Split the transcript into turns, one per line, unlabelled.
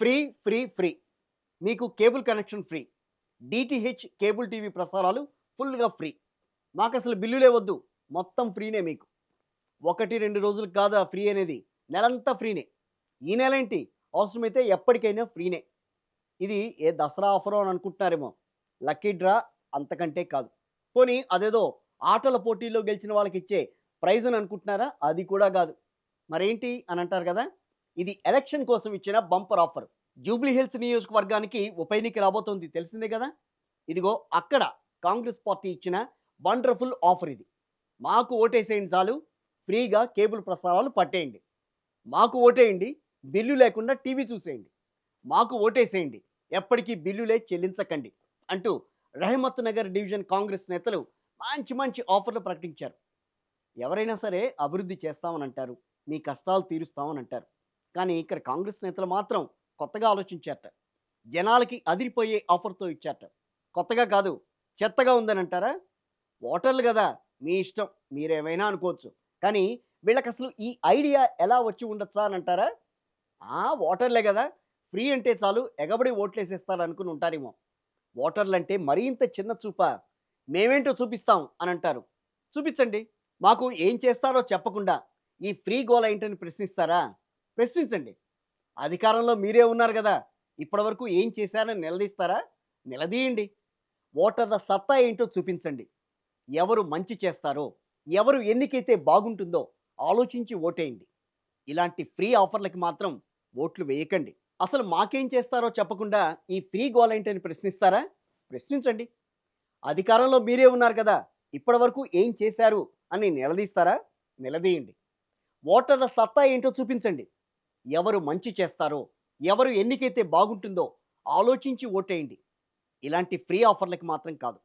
Free, free, free. మీకు cable connection free. DTH cable TV ప్రసారాలు ఫుల్‌గా ఫ్రీ. మాకసలు బిల్లులే వద్దు. మొత్తం ఫ్రీనే మీకు. 1, 2 రోజులకు కాదు ఆ ఫ్రీ అనేది. నెలంతా ఫ్రీనే. ఈ నెలేంటి అవసరమైతే ఎప్పటికైనా ఫ్రీనే. ఇది ఏ దసరా ఆఫరో అని అనుకుంటున్నారేమో. లక్కీ డ్రా అంతకంటే కాదు. పోనీ అదేదో ఆటల పోటీల్లో గెలిచిన వాళ్ళకిచ్చే ప్రైజ్ అని అనుకుంటున్నారా? అది కూడా గాదు. మరేంటి అని అంటారు గదా! ఇది ఎలక్షన్ కోసం ఇచ్చిన బంపర్ ఆఫర్. జూబ్లీ హిల్స్ నియోజకవర్గానికి ఉప ఎన్నిక రాబోతోంది తెలిసిందే గదా! ఇదిగో అక్కడ కాంగ్రెస్ పార్టీ ఇచ్చిన వండర్‌ఫుల్ ఆఫర్ ఇది. మాకు ఓటేసేయండి చాలు ఫ్రీగా కేబుల్ ప్రసారాలు పట్టేయండి. మాకు ఓటేయండి బిల్లు లేకుండా టీవీ చూసేయండి. మాకు ఓటేసేయండి ఎప్పటికీ బిల్లులే చెల్లించకండి అంటూ రహమత్ నగర్ డివిజన్ కాంగ్రెస్ నేతలు మంచి మంచి ఆఫర్లు ప్రకటించారు. ఎవరైనా సరే అభివృద్ధి చేస్తామని అంటారు. మీ కష్టాలు తీరుస్తామని అంటారు. కానీ ఇక్కడ కాంగ్రెస్ నేతలు మాత్రం కొత్తగా ఆలోచించారట. జనాలకి అదిరిపోయే ఆఫర్‌తో ఇచ్చారట. కొత్తగా కాదు, చెత్తగా ఉందని అంటారా? ఓటర్లు గదా! మీ ఇష్టం. మీరేమైనా అనుకోవచ్చు. కానీ వీళ్ళకసలు ఈ ఐడియా ఎలా వచ్చి ఉండొచ్చా అని అంటారా? ఓటర్లే గదా! ఫ్రీ అంటే చాలు ఎగబడి ఓట్లేసేస్తారనుకుని ఉంటారేమో. ఓటర్లంటే మరీ ఇంత చిన్న చూపా? మేమేంటో చూపిస్తాం అని అంటారు. చూపించండి. మాకు ఏం చేస్తారో చెప్పకుండా ఈ ఫ్రీ గోల ఏంటని ప్రశ్నిస్తారా? ప్రశ్నించండి. అధికారంలో మీరే ఉన్నారు గదా! ఇప్పటివరకు ఏం చేశారని నిలదీస్తారా? నిలదీయండి. ఓటర్ల సత్తా ఏంటో చూపించండి. ఎవరు మంచి చేస్తారో, ఎవరు ఎన్నికైతే బాగుంటుందో ఆలోచించి ఓటేయండి. ఇలాంటి ఫ్రీ ఆఫర్‌లకి మాత్రం ఓట్లు వేయకండి. అసలు మాకేం చేస్తారో చెప్పకుండా ఈ ఫ్రీ గోలేంటని ప్రశ్నిస్తారా? ప్రశ్నించండి. అధికారంలో మీరే ఉన్నారు కదా! ఇప్పటివరకు ఏం చేశారు అని నిలదీస్తారా? నిలదీయండి. ఓటర్ల సత్తా ఏంటో చూపించండి. ఎవరు మంచి చేస్తారో, ఎవరు ఎన్నికైతే బాగుంటుందో ఆలోచించి ఓటేయండి. ఇలాంటి ఫ్రీ ఆఫర్‌లకి మాత్రం కాదు.